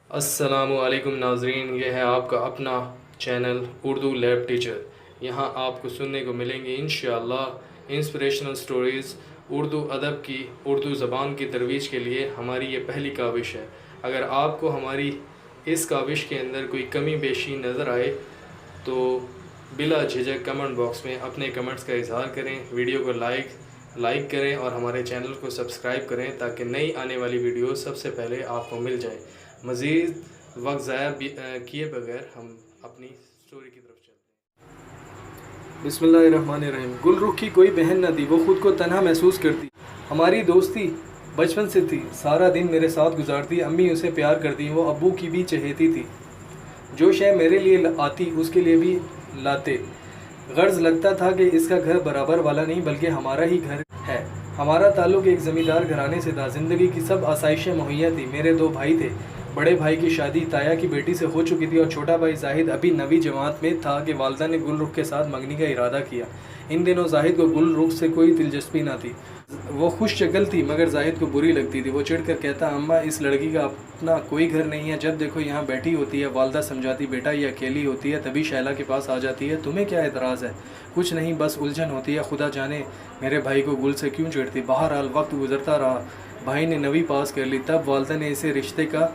السلام علیکم ناظرین، یہ ہے آپ کا اپنا چینل اردو لیب ٹیچر۔ یہاں آپ کو سننے کو ملیں گے انشاءاللہ انسپریشنل سٹوریز اردو ادب کی، اردو زبان کی ترویج کے لیے ہماری یہ پہلی کاوش ہے۔ اگر آپ کو ہماری اس کاوش کے اندر کوئی کمی بیشی نظر آئے تو بلا جھجک کمنٹ باکس میں اپنے کمنٹس کا اظہار کریں، ویڈیو کو لائک کریں اور ہمارے چینل کو سبسکرائب کریں تاکہ نئی آنے والی ویڈیو سب سے پہلے آپ کو مل جائے۔ مزید وقت ضائع کیے بغیر ہم اپنی سٹوری کی طرف چلتے ہیں۔ بسم اللہ الرحمن الرحیم۔ گل رخ کی کوئی بہن نہ تھی، وہ خود کو تنہا محسوس کرتی۔ ہماری دوستی بچپن سے تھی، سارا دن میرے ساتھ گزارتی، امی اسے پیار کرتی، وہ ابو کی بھی چہیتی تھی۔ جو شے میرے لیے آتی اس کے لیے بھی لاتے۔ غرض لگتا تھا کہ اس کا گھر برابر والا نہیں بلکہ ہمارا ہی گھر ہے۔ ہمارا تعلق ایک زمیندار گھرانے سے تھا، زندگی کی سب آسائشیں مہیا تھی۔ میرے 2 بھائی تھے، بڑے بھائی کی شادی تایا کی بیٹی سے ہو چکی تھی اور چھوٹا بھائی زاہد ابھی 9ویں جماعت میں تھا کہ والدہ نے گل رخ کے ساتھ منگنی کا ارادہ کیا۔ ان دنوں زاہد کو گل رخ سے کوئی دلچسپی نہ تھی۔ وہ خوش شکل تھی مگر زاہد کو بری لگتی تھی۔ وہ چڑھ کر کہتا، اماں اس لڑکی کا اپنا کوئی گھر نہیں ہے، جب دیکھو یہاں بیٹھی ہوتی ہے۔ والدہ سمجھاتی، بیٹا یہ اکیلی ہوتی ہے تبھی شیلا کے پاس آ جاتی ہے، تمہیں کیا اعتراض ہے؟ کچھ نہیں، بس الجھن ہوتی ہے، خدا جانے میرے بھائی کو گل سے کیوں چڑھتی۔ بہرحال وقت گزرتا رہا، بھائی نے 9ویں پاس کر لی، تب والدہ نے اسے رشتے کا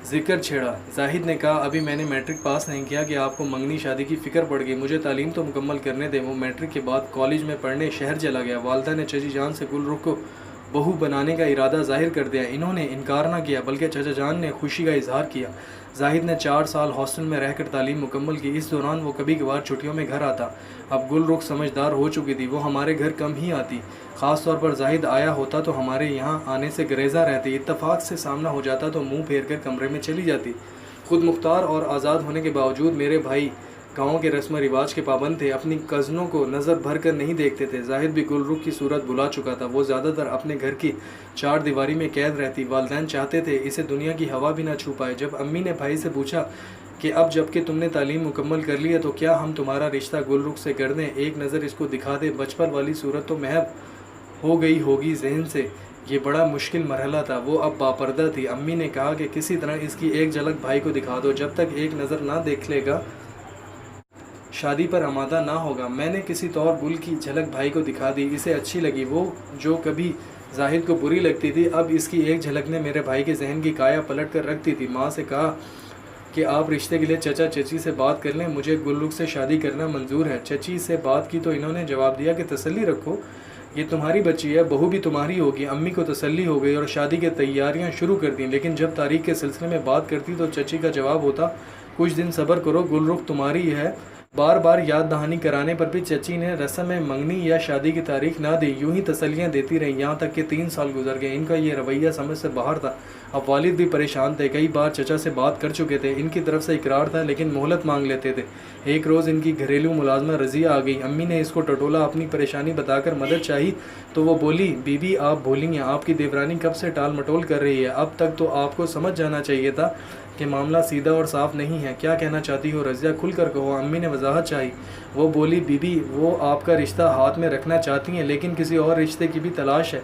ذکر چھیڑا۔ زاہد نے کہا، ابھی میں نے میٹرک پاس نہیں کیا کہ آپ کو منگنی شادی کی فکر پڑ گئی، مجھے تعلیم تو مکمل کرنے دیں۔ وہ میٹرک کے بعد کالج میں پڑھنے شہر چلا گیا۔ والدہ نے چچی جان سے گل رخ کو بہو بنانے کا ارادہ ظاہر کر دیا۔ انہوں نے انکار نہ کیا بلکہ چچا جان نے خوشی کا اظہار کیا۔ زاہد نے 4 سال ہاسٹل میں رہ کر تعلیم مکمل کی۔ اس دوران وہ کبھی کبھار چھٹیوں میں گھر آتا۔ اب گل رخ سمجھدار ہو چکی تھی، وہ ہمارے گھر کم ہی آتی، خاص طور پر زاہد آیا ہوتا تو ہمارے یہاں آنے سے گریزہ رہتی۔ اتفاق سے سامنا ہو جاتا تو منہ پھیر کر کمرے میں چلی جاتی۔ خود مختار اور آزاد ہونے کے باوجود میرے بھائی گاؤں کے رسم و رواج کے پابند تھے، اپنی کزنوں کو نظر بھر کر نہیں دیکھتے تھے۔ زاہد بھی گل رخ کی صورت بھلا چکا تھا، وہ زیادہ تر اپنے گھر کی 4 دیواری میں قید رہتی۔ والدین چاہتے تھے اسے دنیا کی ہوا بھی نہ چھو پائے۔ جب امی نے بھائی سے پوچھا کہ اب جب کہ تم نے تعلیم مکمل کر لی ہے تو کیا ہم تمہارا رشتہ گل رخ سے کر دیں، ایک نظر اس کو دکھا دیں، بچپن والی صورت تو محو ہو گئی ہوگی ذہن سے۔ یہ بڑا مشکل مرحلہ تھا، وہ اب باپردہ تھی۔ امی نے کہا کہ کسی طرح اس کی ایک جھلک بھائی کو دکھا دو، جب تک ایک نظر نہ دیکھ لے گا شادی پر آمادہ نہ ہوگا۔ میں نے کسی طور گل کی جھلک بھائی کو دکھا دی، اسے اچھی لگی، وہ جو کبھی زاہد کو بری لگتی تھی اب اس کی ایک جھلک نے میرے بھائی کے ذہن کی کایا پلٹ کر رکھ دی تھی۔ ماں سے کہا کہ آپ رشتے کے لیے چچا چچی سے بات کر لیں، مجھے گل رخ سے شادی کرنا منظور ہے۔ چچی سے بات کی تو انہوں نے جواب دیا کہ تسلی رکھو، یہ تمہاری بچی ہے، بہو بھی تمہاری ہوگی۔ امی کو تسلی ہو گئی اور شادی کی تیاریاں شروع کر دیں، لیکن جب تاریخ کے سلسلے میں بات کرتی تو چچی کا جواب ہوتا، کچھ دن صبر کرو، گل رخ تمہاری ہے۔ بار بار یاد دہانی کرانے پر بھی چچی نے رسم منگنی یا شادی کی تاریخ نہ دی، یوں ہی تسلیاں دیتی رہی، یہاں تک کہ 3 سال گزر گئے۔ ان کا یہ رویہ سمجھ سے باہر تھا۔ اب والد بھی پریشان تھے، کئی بار چچا سے بات کر چکے تھے، ان کی طرف سے اقرار تھا لیکن مہلت مانگ لیتے تھے۔ ایک روز ان کی گھریلو ملازمہ رضیہ آ گئی، امی نے اس کو ٹٹولا، اپنی پریشانی بتا کر مدد چاہی تو وہ بولی، بی بی آپ بھولی ہیں، آپ کی دیورانی کب سے ٹال مٹول کر رہی ہے، اب تک تو آپ کو سمجھ جانا چاہیے تھا کہ معاملہ سیدھا اور صاف نہیں ہے، کیا کہنا چاہتی ہو رضیہ، کھل کر کہو۔ امی نے وضاحت چاہی، وہ بولی، بی بی وہ آپ کا رشتہ ہاتھ میں رکھنا چاہتی ہیں لیکن کسی اور رشتے کی بھی تلاش ہے،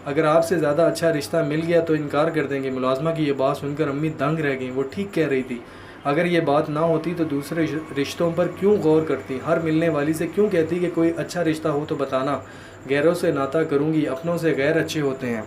اگر آپ سے زیادہ اچھا رشتہ مل گیا تو انکار کر دیں گے۔ ملازمہ کی یہ بات سن کر امی دنگ رہ گئیں، وہ ٹھیک کہہ رہی تھی، اگر یہ بات نہ ہوتی تو دوسرے رشتوں پر کیوں غور کرتی، ہر ملنے والی سے کیوں کہتی کہ کوئی اچھا رشتہ ہو تو بتانا، غیروں سے ناطہ کروں گی، اپنوں سے غیر اچھے ہوتے ہیں۔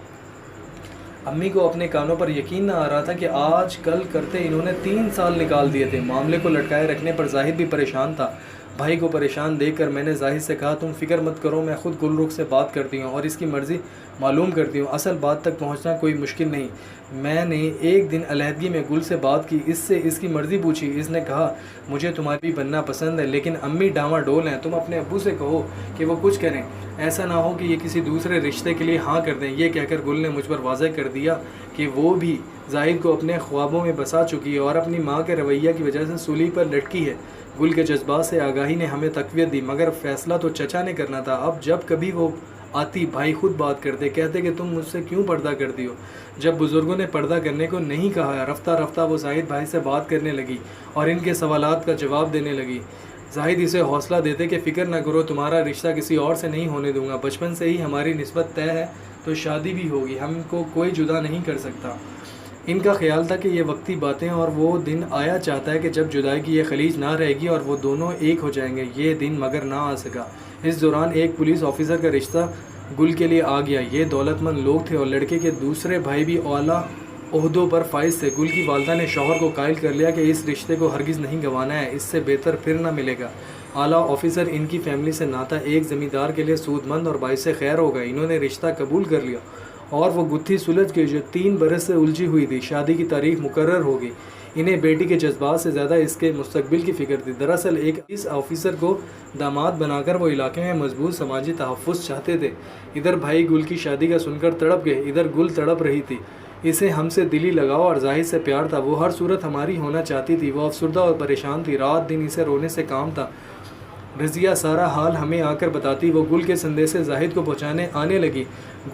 امی کو اپنے کانوں پر یقین نہ آ رہا تھا کہ آج کل کرتے انہوں نے 3 سال نکال دیے تھے۔ معاملے کو لٹکائے رکھنے پر زاہد بھی پریشان تھا۔ بھائی کو پریشان دیکھ کر میں نے زاہد سے کہا، تم فکر مت کرو، میں خود گل رخ سے بات کرتی ہوں اور اس کی مرضی معلوم کرتی ہوں، اصل بات تک پہنچنا کوئی مشکل نہیں۔ میں نے ایک دن علیحدگی میں گل سے بات کی، اس سے اس کی مرضی پوچھی، اس نے کہا مجھے تمہاری بھی بننا پسند ہے لیکن امی ڈاواں ڈول ہیں، تم اپنے ابو سے کہو کہ وہ کچھ کریں، ایسا نہ ہو کہ یہ کسی دوسرے رشتے کے لیے ہاں کر دیں۔ یہ کہہ کر گل نے مجھ پر واضح کر دیا کہ وہ بھی زاہد کو اپنے خوابوں میں بسا چکی ہے اور اپنی ماں کے رویہ کی وجہ سے سولی پر لٹکی ہے۔ گل کے جذبات سے آگاہی نے ہمیں تقویت دی مگر فیصلہ تو چچا نے کرنا تھا۔ اب جب کبھی وہ آتی بھائی خود بات کرتے، کہتے کہ تم مجھ سے کیوں پردہ کرتی ہو، جب بزرگوں نے پردہ کرنے کو نہیں کہا۔ رفتہ رفتہ وہ زاہد بھائی سے بات کرنے لگی اور ان کے سوالات کا جواب دینے لگی۔ زاہد اسے حوصلہ دیتے کہ فکر نہ کرو، تمہارا رشتہ کسی اور سے نہیں ہونے دوں گا، بچپن سے ہی ہماری نسبت طے ہے تو شادی بھی ہوگی، ہم کو کوئی جدا نہیں کر سکتا۔ ان کا خیال تھا کہ یہ وقتی باتیں اور وہ دن آیا چاہتا ہے کہ جب جدائی کی یہ خلیج نہ رہے گی اور وہ دونوں ایک ہو جائیں گے۔ یہ دن مگر نہ آ سکا۔ اس دوران ایک پولیس آفیسر کا رشتہ گل کے لیے آ گیا۔ یہ دولت مند لوگ تھے اور لڑکے کے دوسرے بھائی بھی اعلیٰ عہدوں پر فائز تھے۔ گل کی والدہ نے شوہر کو قائل کر لیا کہ اس رشتے کو ہرگز نہیں گنوانا ہے، اس سے بہتر پھر نہ ملے گا۔ اعلیٰ آفیسر ان کی فیملی سے ناتا ایک زمیندار کے لیے سود مند اور باعث خیر ہوگا۔ انہوں نے رشتہ قبول کر لیا اور وہ گتھی سلجھ گئی جو 3 برس سے الجھی ہوئی تھی۔ شادی کی تاریخ مقرر ہو گئی۔ انہیں بیٹی کے جذبات سے زیادہ اس کے مستقبل کی فکر تھی۔ دراصل ایک اس آفیسر کو داماد بنا کر وہ علاقے میں مضبوط سماجی تحفظ چاہتے تھے۔ ادھر بھائی گل کی شادی کا سن کر تڑپ گئے، ادھر گل تڑپ رہی تھی۔ اسے ہم سے دلی لگاؤ اور زاہد سے پیار تھا۔ وہ ہر صورت ہماری ہونا چاہتی تھی۔ وہ افسردہ اور پریشان تھی، رات دن اسے رونے سے کام تھا۔ رضیہ سارا حال ہمیں آ کر بتاتی۔ وہ گل کے سندیسے زاہد کو پہنچانے آنے لگی۔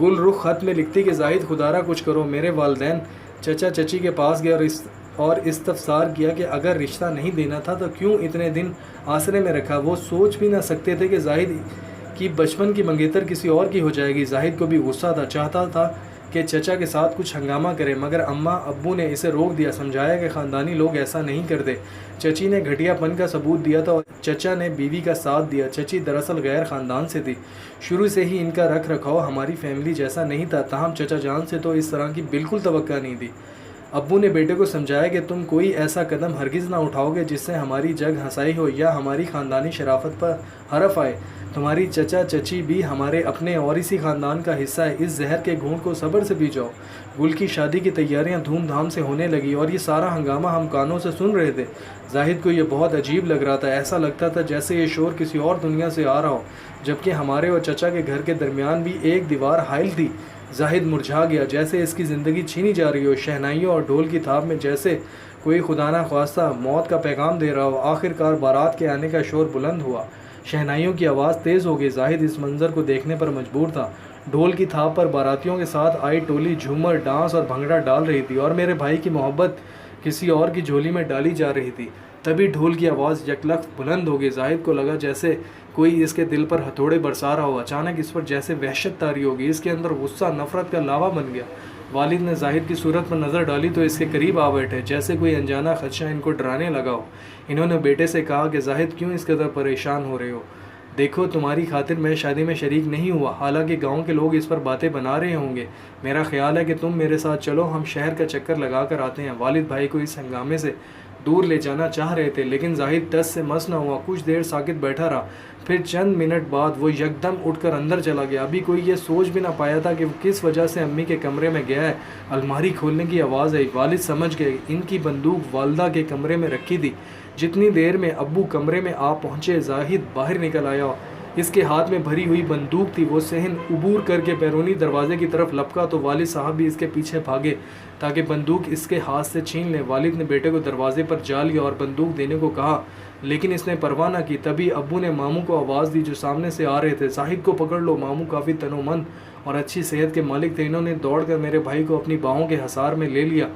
گل رخ خط میں لکھتی کہ زاہد خدارہ کچھ کرو۔ میرے والدین چچا چچی کے پاس گئے اور استفسار کیا کہ اگر رشتہ نہیں دینا تھا تو کیوں اتنے دن آسرے میں رکھا۔ وہ سوچ بھی نہ سکتے تھے کہ زاہد کی بچپن کی منگیتر کسی اور کی ہو جائے گی۔ زاہد کو بھی غصہ تھا، چاہتا تھا کہ چچا کے ساتھ کچھ ہنگامہ کرے، مگر اماں ابو نے اسے روک دیا، سمجھایا کہ خاندانی لوگ ایسا نہیں کرتے۔ چچی نے گھٹیا پن کا ثبوت دیا تھا اور چچا نے بیوی کا ساتھ دیا۔ چچی دراصل غیر خاندان سے تھی، شروع سے ہی ان کا رکھ رکھاؤ ہماری فیملی جیسا نہیں تھا، تاہم چچا جان سے تو اس طرح کی بالکل توقع نہیں تھی۔ ابو نے بیٹے کو سمجھایا کہ تم کوئی ایسا قدم ہرگز نہ اٹھاؤ گے جس سے ہماری جگ ہنسائی ہو یا ہماری خاندانی شرافت پر حرف آئے۔ تمہاری چچا چچی بھی ہمارے اپنے اور اسی خاندان کا حصہ ہے، اس زہر کے گھونٹ کو صبر سے پی جاؤ۔ گل کی شادی کی تیاریاں دھوم دھام سے ہونے لگی اور یہ سارا ہنگامہ ہم کانوں سے سن رہے تھے۔ زاہد کو یہ بہت عجیب لگ رہا تھا، ایسا لگتا تھا جیسے یہ شور کسی اور دنیا سے آ رہا ہو، جبکہ ہمارے اور چچا کے گھر کے درمیان بھی ایک دیوار حائل تھی۔ زاہد مرجھا گیا، جیسے اس کی زندگی چھینی جا رہی ہو، شہنائیوں اور ڈھول کی تھاپ میں جیسے کوئی خدا نہ خواستہ موت کا پیغام دے رہا ہو۔ آخر کار بارات کے آنے کا شور بلند ہوا، شہنائیوں کی آواز تیز ہو گئی۔ زاہد اس منظر کو دیکھنے پر مجبور تھا۔ ڈھول کی تھاپ پر باراتیوں کے ساتھ آئی ٹولی جھومر، ڈانس اور بھنگڑا ڈال رہی تھی اور میرے بھائی کی محبت کسی اور کی جھولی میں ڈالی جا رہی تھی۔ تبھی ڈھول کی آواز یکلخت بلند ہو گئی۔ زاہد کو لگا جیسے کوئی اس کے دل پر ہتھوڑے برسا رہا ہو۔ اچانک اس پر جیسے وحشت طاری ہو گئی، اس کے اندر غصہ نفرت کا لاوا بن گیا۔ والد نے زاہد کی صورت پر نظر ڈالی تو اس کے قریب آ بیٹھے، جیسے کوئی انجانا خدشہ ان کو ڈرانے لگا ہو۔ انہوں نے بیٹے سے کہا کہ زاہد کیوں اس قدر پریشان ہو رہے ہو؟ دیکھو تمہاری خاطر میں شادی میں شریک نہیں ہوا، حالانکہ گاؤں کے لوگ اس پر باتیں بنا رہے ہوں گے۔ میرا خیال ہے کہ تم میرے ساتھ چلو، ہم شہر کا چکر لگا کر آتے ہیں۔ والد بھائی کو اس ہنگامے سے دور لے جانا چاہ رہے تھے، لیکن زاہد ٹس سے مس نہ ہوا۔ کچھ دیر ساکت بیٹھا رہا، پھر چند منٹ بعد وہ یکدم اٹھ کر اندر چلا گیا۔ ابھی کوئی یہ سوچ بھی نہ پایا تھا کہ وہ کس وجہ سے امی کے کمرے میں گیا ہے۔ الماری کھولنے کی آواز آئی، والد سمجھ گئے، ان کی بندوق والدہ کے کمرے میں رکھی تھی۔ جتنی دیر میں ابو کمرے میں آ پہنچے، زاہد باہر نکل آیا۔ اس کے ہاتھ میں بھری ہوئی بندوق تھی۔ وہ صحن عبور کر کے بیرونی دروازے کی طرف لپکا تو والد صاحب بھی اس کے پیچھے بھاگے تاکہ بندوق اس کے ہاتھ سے چھین لیں۔ والد نے بیٹے کو دروازے پر جا لیا اور بندوق دینے کو کہا، لیکن اس نے پرواہ نہ کی۔ تبھی ابو نے ماموں کو آواز دی جو سامنے سے آ رہے تھے، زاہد کو پکڑ لو۔ ماموں کافی تنومند اور اچھی صحت کے مالک تھے، انہوں نے دوڑ کر میرے بھائی کو اپنی باہوں کے حصار میں لے لیا۔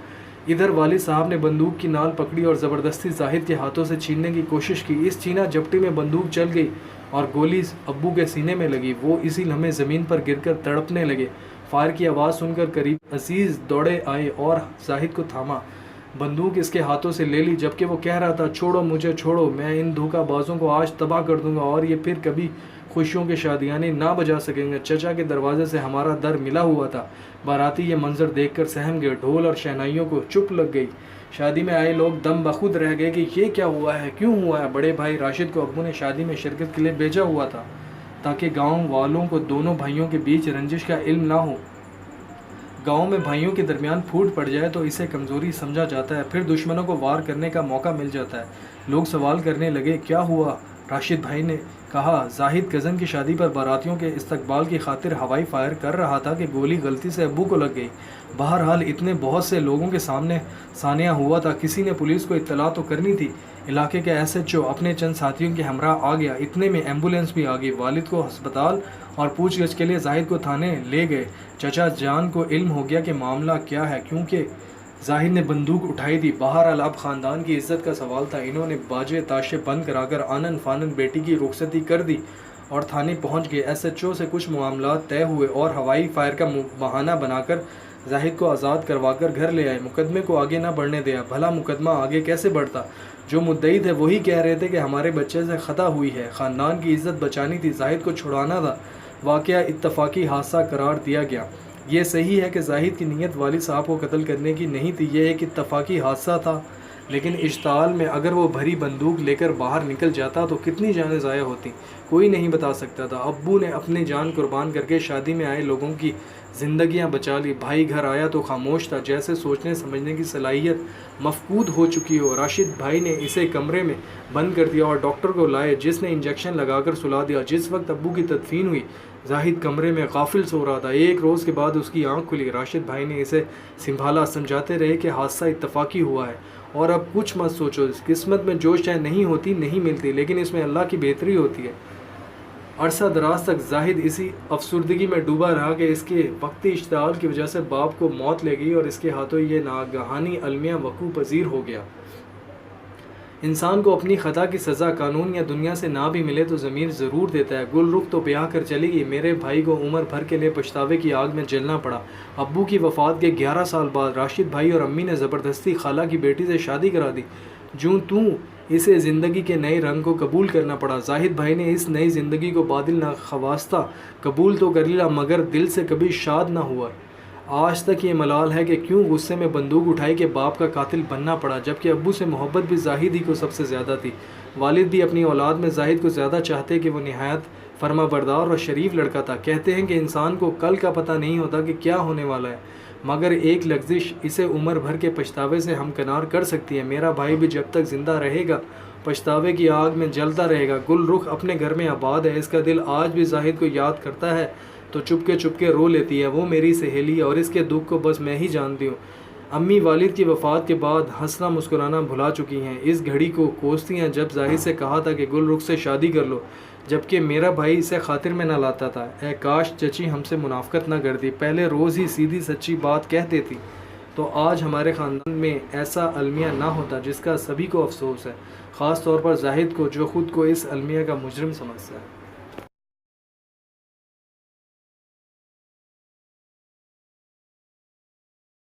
ادھر والد صاحب نے بندوق کی نال پکڑی اور زبردستی زاہد کے ہاتھوں سے چھیننے کی کوشش کی۔ اس چھینا جپٹی میں بندوق چل گئی اور گولی ابو کے سینے میں لگی۔ وہ اسی لمحے زمین پر گر کر تڑپنے لگے۔ فائر کی آواز سن کر قریب عزیز دوڑے آئے اور زاہد کو تھاما، بندوق اس کے ہاتھوں سے لے لی، جبکہ وہ کہہ رہا تھا، چھوڑو مجھے چھوڑو، میں ان دھوکہ بازوں کو آج تباہ کر دوں گا اور یہ پھر کبھی خوشیوں کے شادیانے نہ بجا سکیں گے۔ چچا کے دروازے سے ہمارا در ملا ہوا تھا۔ باراتی یہ منظر دیکھ کر سہم گئے، ڈھول اور شہنائیوں کو چپ لگ گئی۔ شادی میں آئے لوگ دم بخود رہ گئے کہ یہ کیا ہوا ہے، کیوں ہوا ہے۔ بڑے بھائی راشد کو ابو نے شادی میں شرکت کے لیے بھیجا ہوا تھا تاکہ گاؤں والوں کو دونوں بھائیوں کے بیچ رنجش کا علم نہ ہو۔ گاؤں میں بھائیوں کے درمیان پھوٹ پڑ جائے تو اسے کمزوری سمجھا جاتا ہے، پھر دشمنوں کو وار کرنے کا موقع مل جاتا ہے۔ لوگ سوال کرنے لگے، کیا ہوا؟ راشد بھائی نے کہا، زاہد کزن کی شادی پر باراتیوں کے استقبال کی خاطر ہوائی فائر کر رہا تھا کہ گولی غلطی سے ابو کو لگ گئی۔ بہرحال اتنے بہت سے لوگوں کے سامنے سانحہ ہوا تھا، کسی نے پولیس کو اطلاع تو کرنی تھی۔ علاقے کے ایس ایچ او اپنے چند ساتھیوں کے ہمراہ آ گیا، اتنے میں ایمبولینس بھی آ گئی۔ والد کو ہسپتال اور پوچھ گچھ کے لیے زاہد کو تھانے لے گئے۔ چچا جان کو علم ہو گیا کہ معاملہ کیا ہے، کیونکہ زاہد نے بندوق اٹھائی تھی۔ بہرحال اب خاندان کی عزت کا سوال تھا۔ انہوں نے باجے تاشے بند کرا کر آنن فانن بیٹی کی رخصتی کر دی اور تھانے پہنچ گئے۔ ایس ایچ او سے کچھ معاملات طے ہوئے اور ہوائی فائر کا بہانہ بنا کر زاہد کو آزاد کروا کر گھر لے آئے، مقدمے کو آگے نہ بڑھنے دیا۔ بھلا مقدمہ آگے کیسے بڑھتا؟ جو مدعی تھے وہی کہہ رہے تھے کہ ہمارے بچے سے خطا ہوئی ہے، خاندان کی عزت بچانی تھی، زاہد کو چھڑانا تھا۔ واقعہ اتفاقی حادثہ قرار دیا گیا۔ یہ صحیح ہے کہ زاہد کی نیت والد صاحب کو قتل کرنے کی نہیں تھی، یہ ایک اتفاقی حادثہ تھا، لیکن اشتعال میں اگر وہ بھری بندوق لے کر باہر نکل جاتا تو کتنی جانیں ضائع ہوتی، کوئی نہیں بتا سکتا تھا۔ ابو نے اپنی جان قربان کر کے شادی میں آئے لوگوں کی زندگیاں بچا لی۔ بھائی گھر آیا تو خاموش تھا، جیسے سوچنے سمجھنے کی صلاحیت مفقود ہو چکی ہو۔ راشد بھائی نے اسے کمرے میں بند کر دیا اور ڈاکٹر کو لائے، جس نے انجیکشن لگا کر سلا دیا۔ جس وقت ابو کی تدفین ہوئی، زاہد کمرے میں غافل سو رہا تھا۔ ایک روز کے بعد اس کی آنکھ کھلی۔ راشد بھائی نے اسے سنبھالا، سمجھاتے رہے کہ حادثہ اتفاقی ہوا ہے اور اب کچھ مت سوچو، قسمت میں جو شے نہیں ہوتی نہیں ملتی، لیکن اس میں اللہ کی بہتری ہوتی ہے۔ عرصہ دراز تک زاہد اسی افسردگی میں ڈوبا رہا کہ اس کے وقتی اشتعال کی وجہ سے باپ کو موت لے گئی اور اس کے ہاتھوں یہ ناگہانی المیہ وقوع پذیر ہو گیا۔ انسان کو اپنی خطا کی سزا قانون یا دنیا سے نہ بھی ملے تو ضمیر ضرور دیتا ہے۔ گل رخ تو بیاہ کر چلی گئی، میرے بھائی کو عمر بھر کے لیے پچھتاوے کی آگ میں جلنا پڑا۔ ابو کی وفات کے 11 سال بعد راشد بھائی اور امی نے زبردستی خالہ کی بیٹی سے شادی کرا دی۔ جوں توں اسے زندگی کے نئے رنگ کو قبول کرنا پڑا۔ زاہد بھائی نے اس نئی زندگی کو بادل ناخواستہ قبول تو کر لیا، مگر دل سے کبھی شاد نہ ہوا۔ آج تک یہ ملال ہے کہ کیوں غصے میں بندوق اٹھائی کہ باپ کا قاتل بننا پڑا، جبکہ ابو سے محبت بھی زاہد ہی کو سب سے زیادہ تھی۔ والد بھی اپنی اولاد میں زاہد کو زیادہ چاہتے کہ وہ نہایت فرما بردار اور شریف لڑکا تھا۔ کہتے ہیں کہ انسان کو کل کا پتہ نہیں ہوتا کہ کیا ہونے والا ہے، مگر ایک لغزش اسے عمر بھر کے پچھتاوے سے ہمکنار کر سکتی ہے۔ میرا بھائی بھی جب تک زندہ رہے گا پچھتاوے کی آگ میں جلتا رہے گا۔ گل رخ اپنے گھر میں آباد ہے، اس کا دل آج بھی زاہد کو یاد کرتا ہے تو چپکے رو لیتی ہے۔ وہ میری سہیلی ہے اور اس کے دکھ کو بس میں ہی جانتی ہوں۔ امی والد کی وفات کے بعد ہنسنا مسکرانا بھلا چکی ہیں، اس گھڑی کو کوستی ہیں جب زاہد سے کہا تھا کہ گل رخ سے شادی کر لو، جبکہ میرا بھائی اسے خاطر میں نہ لاتا تھا۔ اے کاش چچی ہم سے منافقت نہ کرتی، پہلے روز ہی سیدھی سچی بات کہہ دیتی تو آج ہمارے خاندان میں ایسا المیہ نہ ہوتا جس کا سبھی کو افسوس ہے، خاص طور پر زاہد کو جو خود کو اس المیہ کا مجرم سمجھتا ہے۔